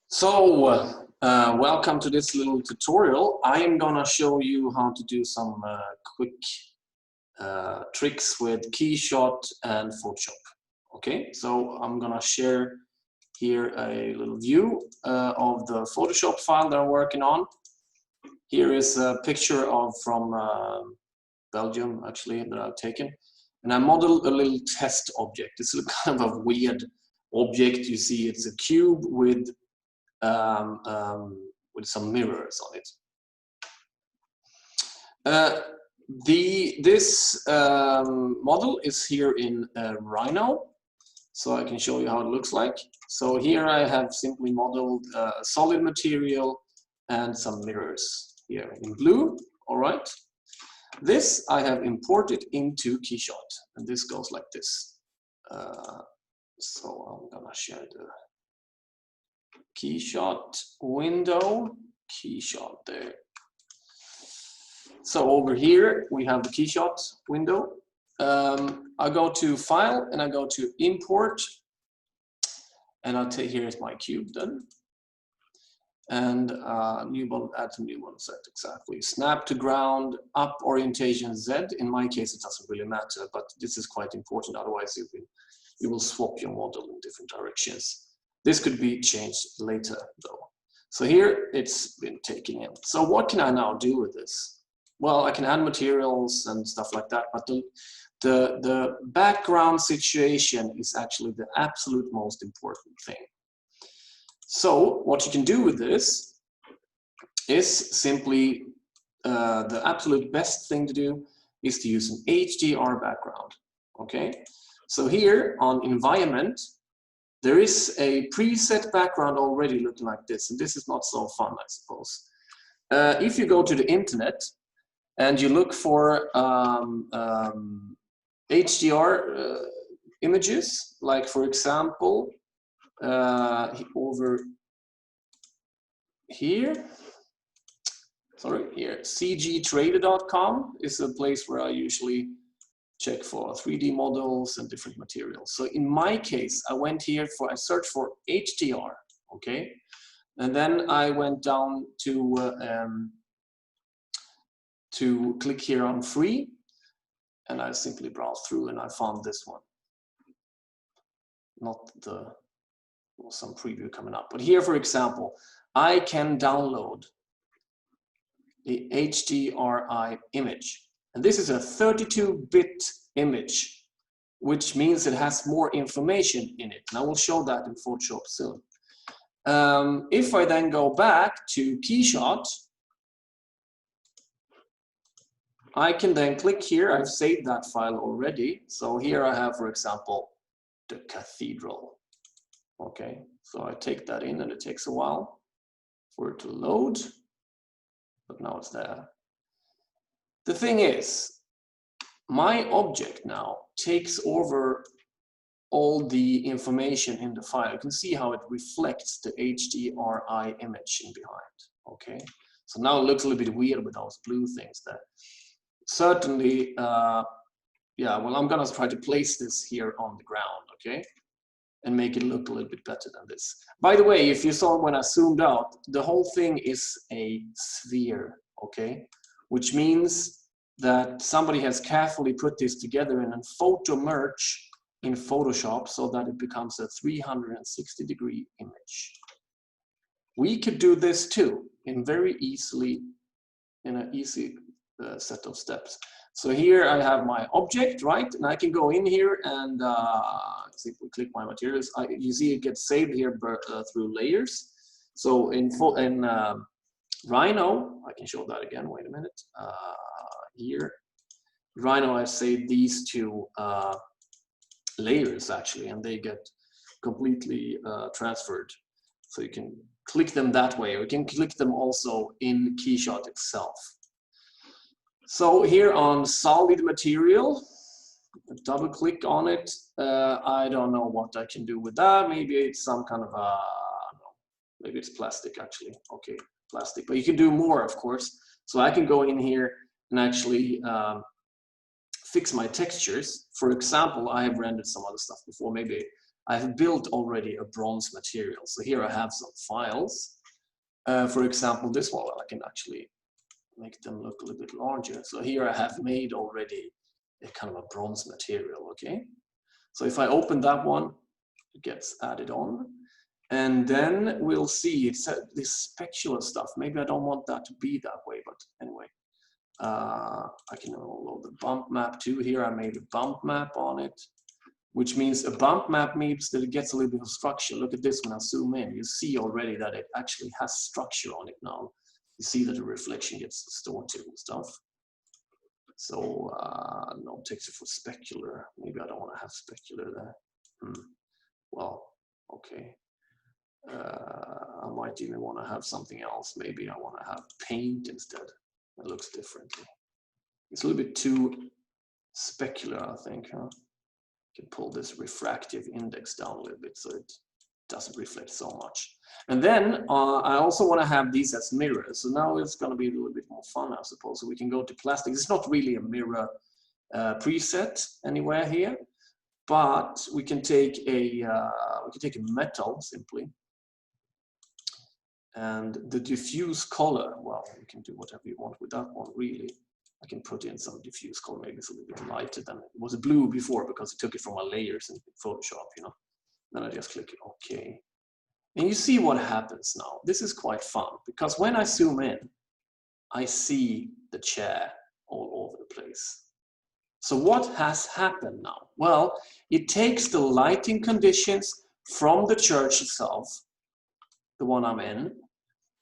Welcome to this little tutorial. I am gonna show you how to do some quick tricks with Keyshot and Photoshop. Okay, so I'm gonna share here a little view of the Photoshop file that I'm working on. Here is a picture from Belgium, actually, that I've taken. And I modeled a little test object. It's a kind of a weird object. You see, it's a cube with some mirrors on it. This model is here in Rhino, so I can show you how it looks like. So here I have simply modeled a solid material and some mirrors here in blue. All right. This I have imported into Keyshot, and this goes like this. So I'm gonna share the Keyshot window, Keyshot there. So over here we have the Keyshot window. I go to File and I go to Import, and I'll take here's my cube then, and new one, add some new one set exactly. Snap to ground, up orientation Z. In my case, it doesn't really matter, but this is quite important. Otherwise, you will swap your model in different directions. This could be changed later though. So here it's been taken in. So what can I now do with this? Well, I can add materials and stuff like that, but the background situation is actually the absolute most important thing. So what you can do with this is simply the absolute best thing to do is to use an HDR background. Okay, so here on environment, there is a preset background already looking like this, and this is not so fun, I suppose. If you go to the internet and you look for HDR images, like for example, over here, cgtrader.com is a place where I usually check for 3D models and different materials. So in my case, I went here I searched for HDR, okay? And then I went down to click here on free, and I simply browsed through and I found this one. Not some preview coming up, but here, for example, I can download the HDRI image. And this is a 32-bit image, which means it has more information in it. And I will show that in Photoshop soon. If I then go back to Keyshot, I can then click here. I've saved that file already. So here I have, for example, the cathedral. Okay, so I take that in, and it takes a while for it to load, but now it's there. The thing is, my object now takes over all the information in the file. You can see how it reflects the HDRI image in behind. Okay, so now it looks a little bit weird with those blue things there. Certainly, yeah, well, I'm gonna try to place this here on the ground, okay, and make it look a little bit better than this. By the way, if you saw when I zoomed out, the whole thing is a sphere, okay, which means that somebody has carefully put this together in a photo merge in Photoshop so that it becomes a 360-degree image. We could do this too in an easy set of steps. So here I have my object, right? And I can go in here and simply click my materials. You see it gets saved here through layers. So in Rhino, I can show that again, wait a minute. Here, Rhino, I saved these two layers actually, and they get completely transferred. So you can click them that way, or you can click them also in Keyshot itself. So here on solid material, double click on it. I don't know what I can do with that. Maybe it's some kind of maybe it's plastic actually. Okay, plastic, but you can do more, of course. So I can go in here and actually fix my textures. For example, I have rendered some other stuff before. Maybe I've built already a bronze material. So here I have some files. For example, this one, well, I can actually make them look a little bit larger. So here I have made already a kind of a bronze material, okay? So if I open that one, it gets added on. And then we'll see, it's this specular stuff. Maybe I don't want that to be that way, but anyway. I can load the bump map too. Here I made a bump map on it, which means a bump map means that it gets a little bit of structure. Look at this when I zoom in. You see already that it actually has structure on it now. You see that the reflection gets distorted and stuff. So no texture for specular. Maybe I don't want to have specular there. Well, okay. I might even want to have something else. Maybe I want to have paint instead. It looks differently. It's a little bit too specular, I think. Huh? Can pull this refractive index down a little bit so it doesn't reflect so much. And then I also want to have these as mirrors. So now it's going to be a little bit more fun, I suppose. So we can go to plastic. It's not really a mirror preset anywhere here, but we can take a metal simply. And the diffuse color, well, you can do whatever you want with that one, really. I can put in some diffuse color, maybe it's a little bit lighter than it was blue before because it took it from my layers in Photoshop, you know. Then I just click OK. And you see what happens now. This is quite fun because when I zoom in, I see the chair all over the place. So what has happened now? Well, it takes the lighting conditions from the church itself, the one I'm in,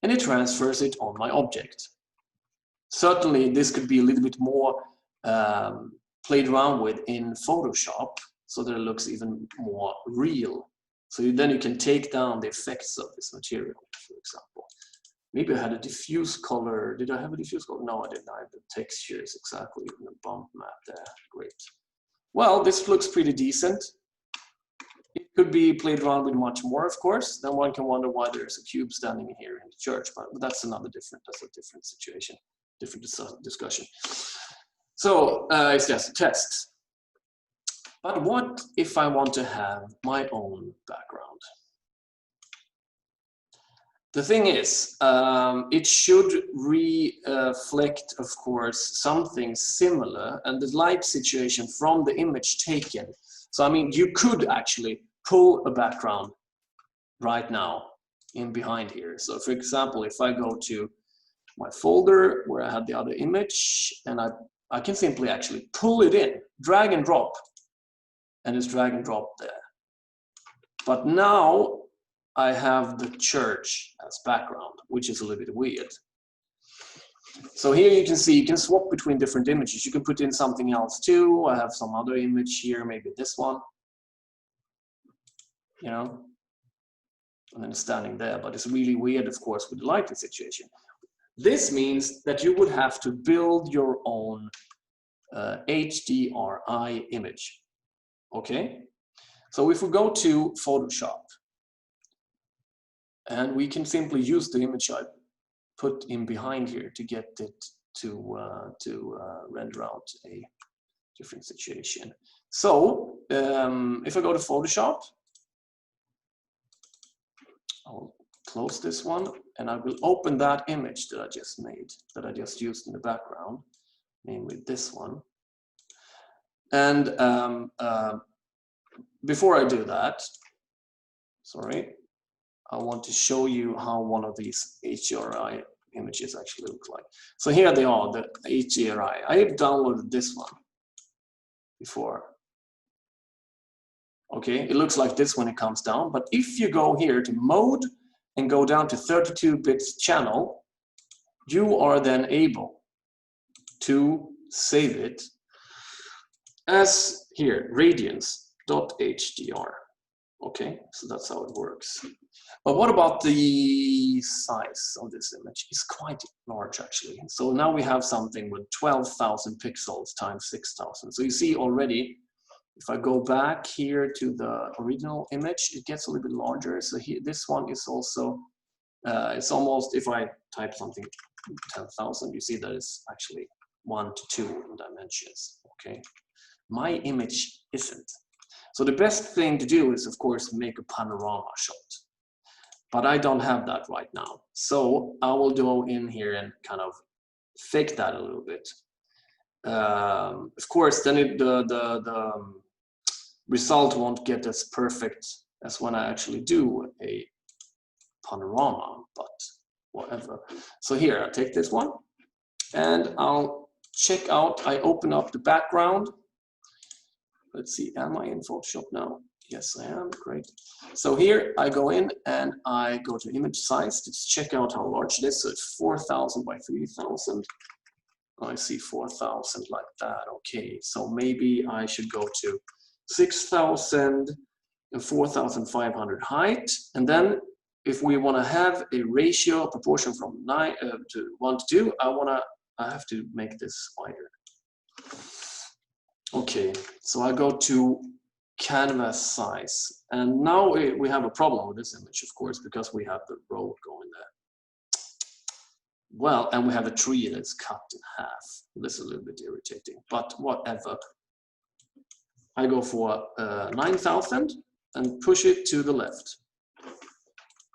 and it transfers it on my object. Certainly, this could be a little bit more played around with in Photoshop so that it looks even more real. So then you can take down the effects of this material, for example. Maybe I had a diffuse color. Did I have a diffuse color? No, I didn't. I have the textures exactly in the bump map there. Great. Well, this looks pretty decent. It could be played around with much more, of course. Then one can wonder why there's a cube standing here in the church, but that's a different situation, different discussion. So it's just a test. But what if I want to have my own background? The thing is, it should reflect, of course, something similar and the light situation from the image taken. So, I mean, you could actually pull a background right now in behind here. So, for example, if I go to my folder where I had the other image, and I can simply actually pull it in, drag and drop, and it's drag and drop there. But now I have the church as background, which is a little bit weird. So here you can see, you can swap between different images. You can put in something else too. I have some other image here, maybe this one, you know, and then standing there, but it's really weird, of course, with the lighting situation. This means that you would have to build your own HDRI image, okay? So if we go to Photoshop, and we can simply use the image I put in behind here to get it to render out a different situation. So if I go to Photoshop, I'll close this one and I will open that image that I just made, that I just used in the background, namely this one. And before I do that, sorry, I want to show you how one of these HDRI images actually look like. So here they are, the HDRI. I have downloaded this one before. Okay, it looks like this when it comes down, but if you go here to mode and go down to 32 bits channel, you are then able to save it as here, radiance.hdr. Okay, so that's how it works. But what about the size of this image? It's quite large actually. So now we have something with 12,000 pixels times 6,000. So you see already, if I go back here to the original image, it gets a little bit larger. So here, this one is also, it's almost, if I type something 10,000, you see that it's actually 1 to 2 in dimensions, okay? My image isn't. So the best thing to do is, of course, make a panorama shot. But I don't have that right now. So I will go in here and kind of fake that a little bit. Of course, then the result won't get as perfect as when I actually do a panorama, but whatever. So here, I'll take this one and I'll check out, I open up the background. Let's see, am I in Photoshop now? Yes, I am, great. So here I go in and I go to image size to check out how large it is. So it's 4,000 by 3,000. I see 4,000 like that, okay. So maybe I should go to 6,000 and 4,500 height. And then if we want to have a ratio proportion from 9 to 1 to 2, I have to make this wider. Okay, so I go to canvas size, and now we have a problem with this image, of course, because we have the road going there. Well, and we have a tree that's cut in half. This is a little bit irritating, but whatever. I go for 9,000 and push it to the left.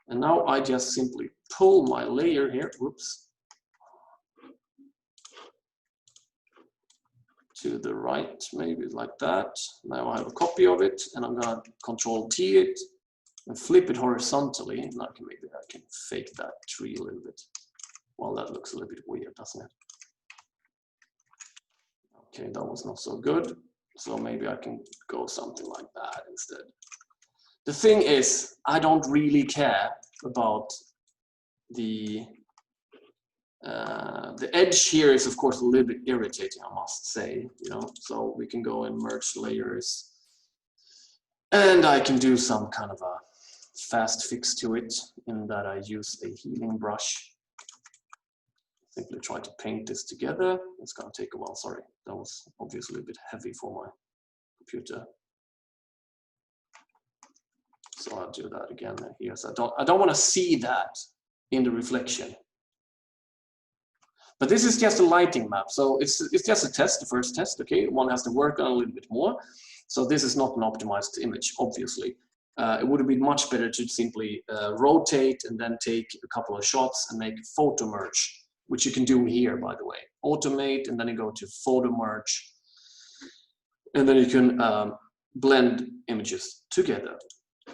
And now I just simply pull my layer here, whoops, to the right, maybe like that. Now I have a copy of it, and I'm gonna Control-T it and flip it horizontally. And maybe I can fake that tree a little bit. Well, that looks a little bit weird, doesn't it? Okay, that was not so good. So maybe I can go something like that instead. The thing is, I don't really care about the edge here is of course a little bit irritating, I must say, you know. So we can go and merge layers, and I can do some kind of a fast fix to it in that I use a healing brush. Simply try to paint this together. It's gonna take a while, sorry. That was obviously a bit heavy for my computer. So I'll do that again here. So I don't want to see that in the reflection. But this is just a lighting map, so it's just a test, the first test. Okay, one has to work on a little bit more. So this is not an optimized image, obviously. It would have been much better to simply rotate and then take a couple of shots and make photo merge, which you can do here, by the way. Automate, and then you go to photo merge, and then you can blend images together.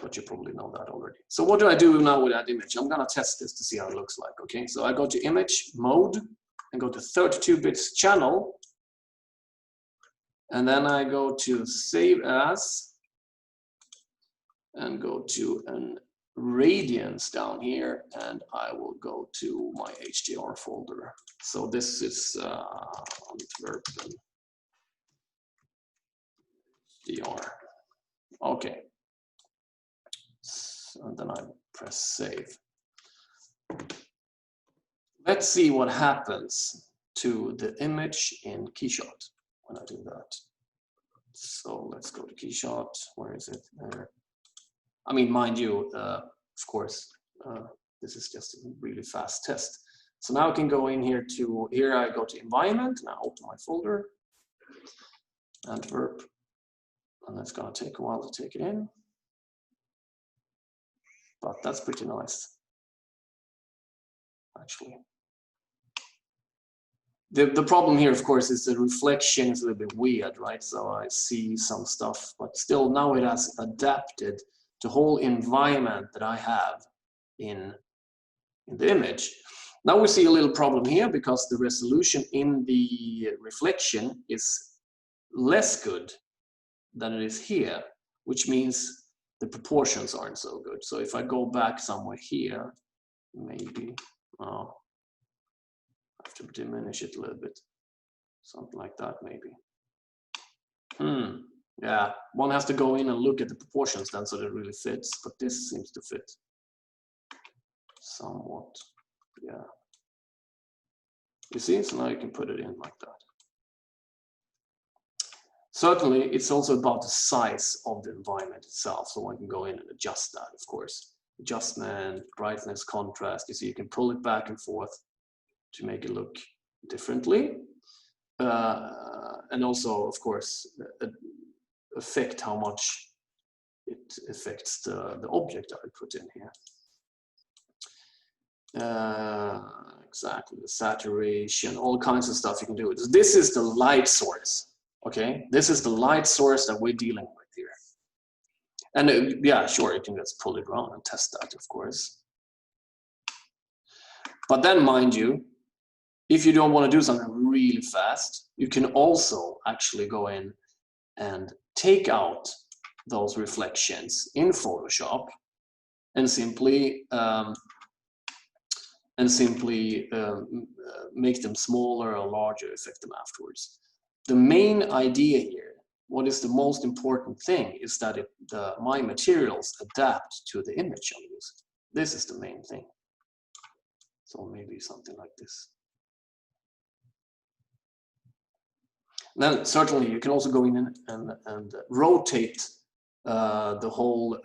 But you probably know that already. So what do I do now with that image? I'm gonna test this to see how it looks like. Okay, so I go to image mode and go to 32 bits channel, and then I go to save as and go to an radiance down here, and I will go to my HDR folder. So this is Antwerpen HDR. Okay. And then I press save. Let's see what happens to the image in Keyshot when I do that. So let's go to Keyshot. Where is it? There. I mean, mind you, of course, this is just a really fast test. So now I can go in here to, here I go to environment, and I open my folder, Antwerp, and it's gonna take a while to take it in. But that's pretty nice, actually. The problem here, of course, is the reflection is a little bit weird, right? So I see some stuff, but still now it has adapted the whole environment that I have in the image. Now we see a little problem here because the resolution in the reflection is less good than it is here, which means the proportions aren't so good. So if I go back somewhere here, maybe I have to diminish it a little bit. Something like that, maybe. Yeah, one has to go in and look at the proportions then so that it really fits, but this seems to fit somewhat. Yeah. You see, so now you can put it in like that. Certainly, it's also about the size of the environment itself, so one can go in and adjust that, of course. Adjustment, brightness, contrast, you see you can pull it back and forth to make it look differently. And also, of course, affect how much it affects the object I put in here. Exactly, the saturation, all kinds of stuff you can do. This is the light source, okay? This is the light source that we're dealing with here. And yeah, sure, you can just pull it around and test that, of course. But then, mind you, if you don't want to do something really fast, you can also actually go in and take out those reflections in Photoshop and simply make them smaller or larger, affect them afterwards. The main idea here, what is the most important thing, is that my materials adapt to the image I'm using. This is the main thing. So maybe something like this. Then certainly you can also go in and rotate the whole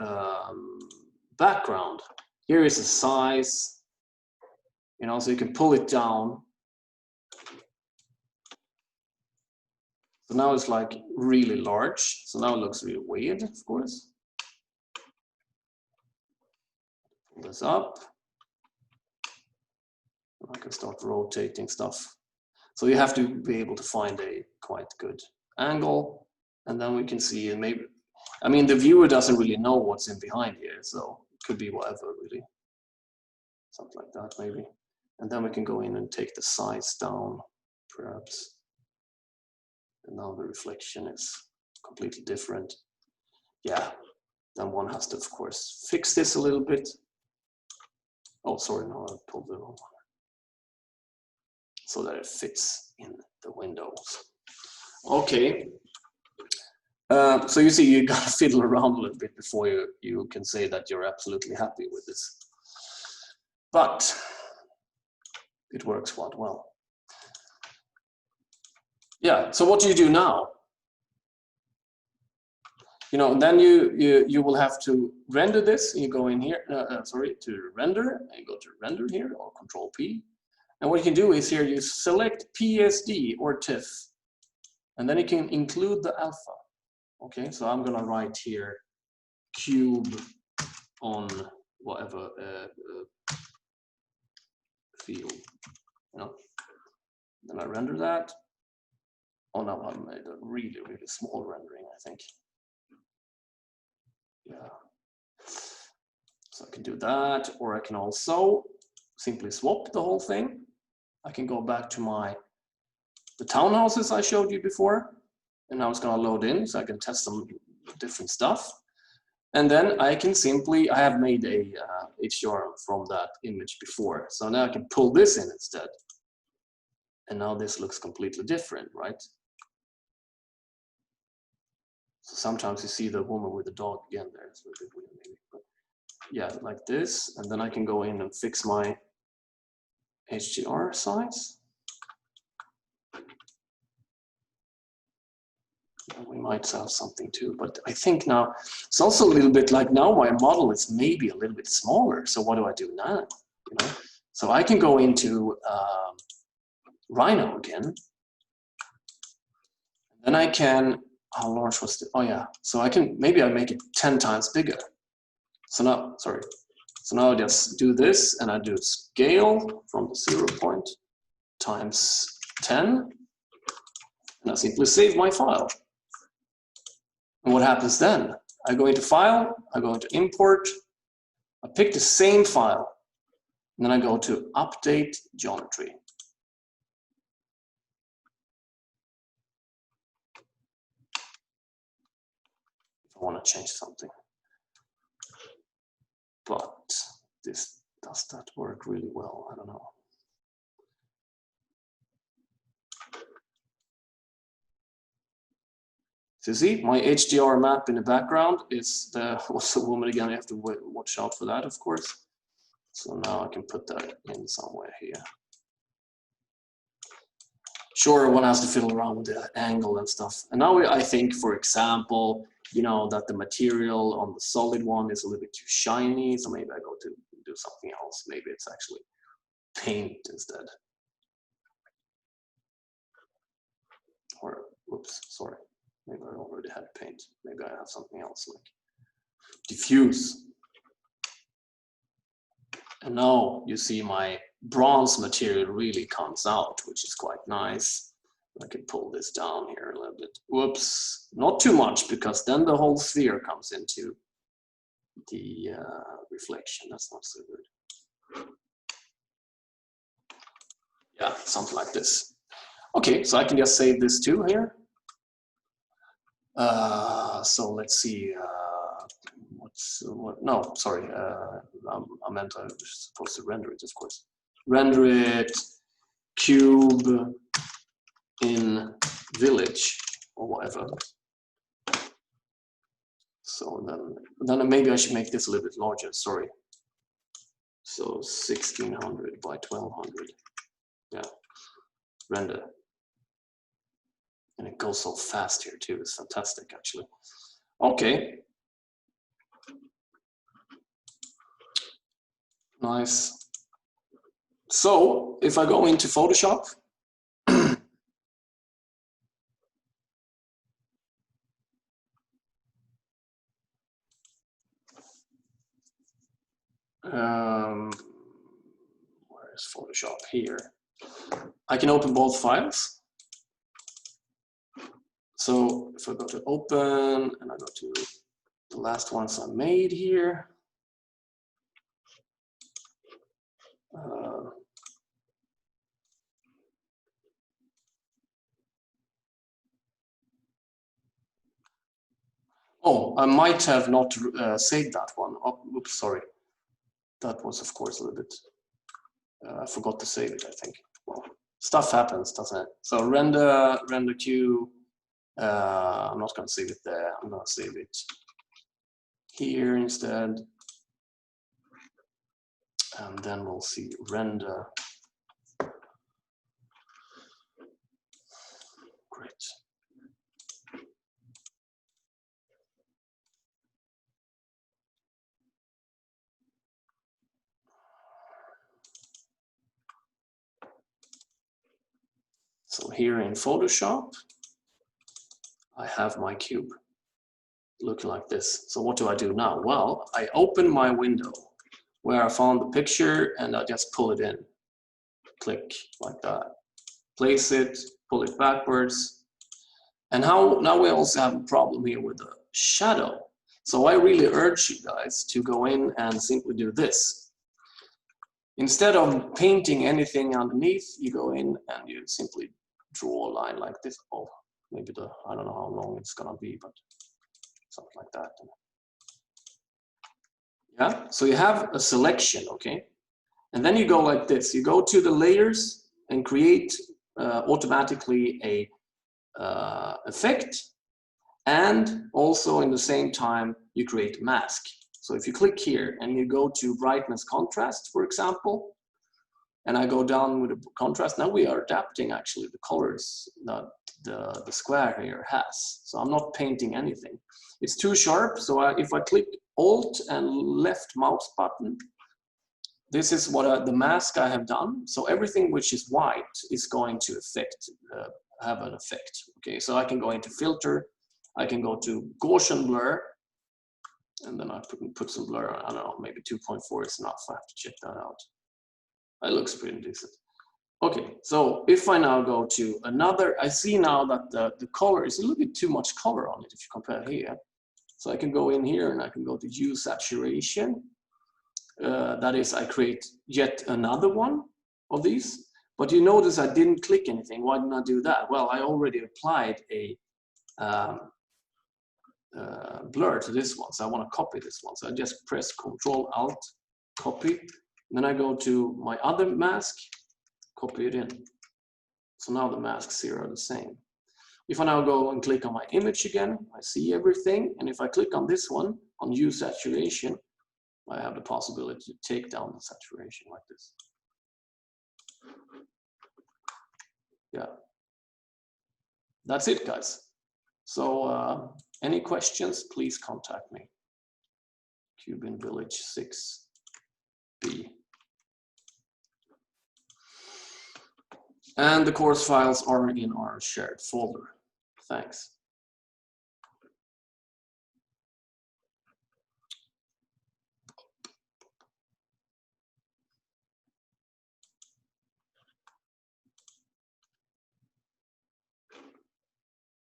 background. Here is the size, you know, so you can pull it down. So now it's like really large. So now it looks really weird, of course. Pull this up. I can start rotating stuff. So you have to be able to find a quite good angle, and then we can see, and maybe, I mean, the viewer doesn't really know what's in behind here, so it could be whatever, really. Something like that, maybe. And then we can go in and take the size down, perhaps. And now the reflection is completely different. Yeah, then one has to, of course, fix this a little bit. Oh, sorry, no, I pulled the wrong one. So that it fits in the windows. Okay. So you see, you gotta fiddle around a little bit before you can say that you're absolutely happy with this. But it works quite well. Yeah, so what do you do now? You know, then you will have to render this. You go in here, sorry, to render, and you go to render here, or Control P. And what you can do is here, you select PSD or TIFF, and then you can include the alpha. Okay, so I'm gonna write here cube on whatever field, you know. Then I render that. Oh no, I made a really, really small rendering, I think. Yeah. So I can do that, or I can also simply swap the whole thing. I can go back to the townhouses I showed you before, and now it's gonna load in, so I can test some different stuff. And then I can simply, I have made a HDR from that image before, so now I can pull this in instead. And now this looks completely different, right? So sometimes you see the woman with the dog again there. It's a little bit weird maybe, but yeah, like this. And then I can go in and fix my HDR size. We might have something too, but I think now it's also a little bit like now my model is maybe a little bit smaller. So what do I do now? You know, so I can go into Rhino again. Then I can, how large was it? Oh yeah, so I can, maybe I make it 10 times bigger. So now, sorry. So now I just do this and I do scale from the 0 point times 10. And I simply save my file. And what happens then? I go into File, I go into Import, I pick the same file, and then I go to Update Geometry. If I want to change something. But does that work really well? I don't know. So you see, my HDR map in the background is what's the woman again? I have to watch out for that, of course. So now I can put that in somewhere here. Sure, one has to fiddle around with the angle and stuff. And now I think, for example, you know, that the material on the solid one is a little bit too shiny. So maybe I go to do something else. Maybe it's actually paint instead. Or, oops, sorry. Maybe I already had paint. Maybe I have something else like diffuse. And now you see my bronze material really comes out, which is quite nice. I can pull this down here a little bit. Whoops, not too much, because then the whole sphere comes into the reflection. That's not so good. Yeah, something like this. Okay, so I can just save this too here. So let's see. No, sorry. I meant I was supposed to render it, of course. Render it cube in village or whatever. So then maybe I should make this a little bit larger. Sorry. So 1600 by 1200. Yeah. Render. And it goes so fast here too. It's fantastic, actually. Okay. Nice. So if I go into Photoshop, where is Photoshop? Here. I can open both files. So if I go to open and I go to the last ones I made here, oh, I might have not saved that one. Oh, oops, sorry. That was, of course, a little bit. I forgot to save it, I think. Well, stuff happens, doesn't it? So render queue. I'm not going to save it there. I'm going to save it here instead. And then we'll see render. Great. So here in Photoshop, I have my cube looking like this. So what do I do now? Well, I open my window where I found the picture and I just pull it in. Click like that. Place it, pull it backwards. And now we also have a problem here with the shadow. So I really urge you guys to go in and simply do this. Instead of painting anything underneath, you go in and you simply draw a line like this. Oh, maybe I don't know how long it's gonna be, but something like that. Yeah, so you have a selection, okay? And then you go like this. You go to the layers and create automatically a effect. And also in the same time, you create mask. So if you click here and you go to brightness contrast, for example, and I go down with the contrast, now we are adapting actually the colors that the square here has. So I'm not painting anything. It's too sharp, so if I click Alt and left mouse button, this is what the mask I have done. So everything which is white is going to have an effect. Okay, so I can go into filter, I can go to Gaussian blur, and then I put some blur. I don't know, maybe 2.4 is enough. I have to check that out. It looks pretty decent. Okay, so if I now go to another, I see now that the color is a little bit too much color on it if you compare here. So I can go in here and I can go to hue saturation. That is, I create yet another one of these. But you notice I didn't click anything. Why didn't I do that? Well, I already applied a blur to this one, so I want to copy this one. So I just press Control Alt, copy. Then I go to my other mask, copy it in. So now the masks here are the same. If I now go and click on my image again, I see everything. And if I click on this one, on hue saturation, I have the possibility to take down the saturation like this. Yeah. That's it, guys. So any questions, please contact me. Cube in Village 6B. And the course files are in our shared folder. Thanks.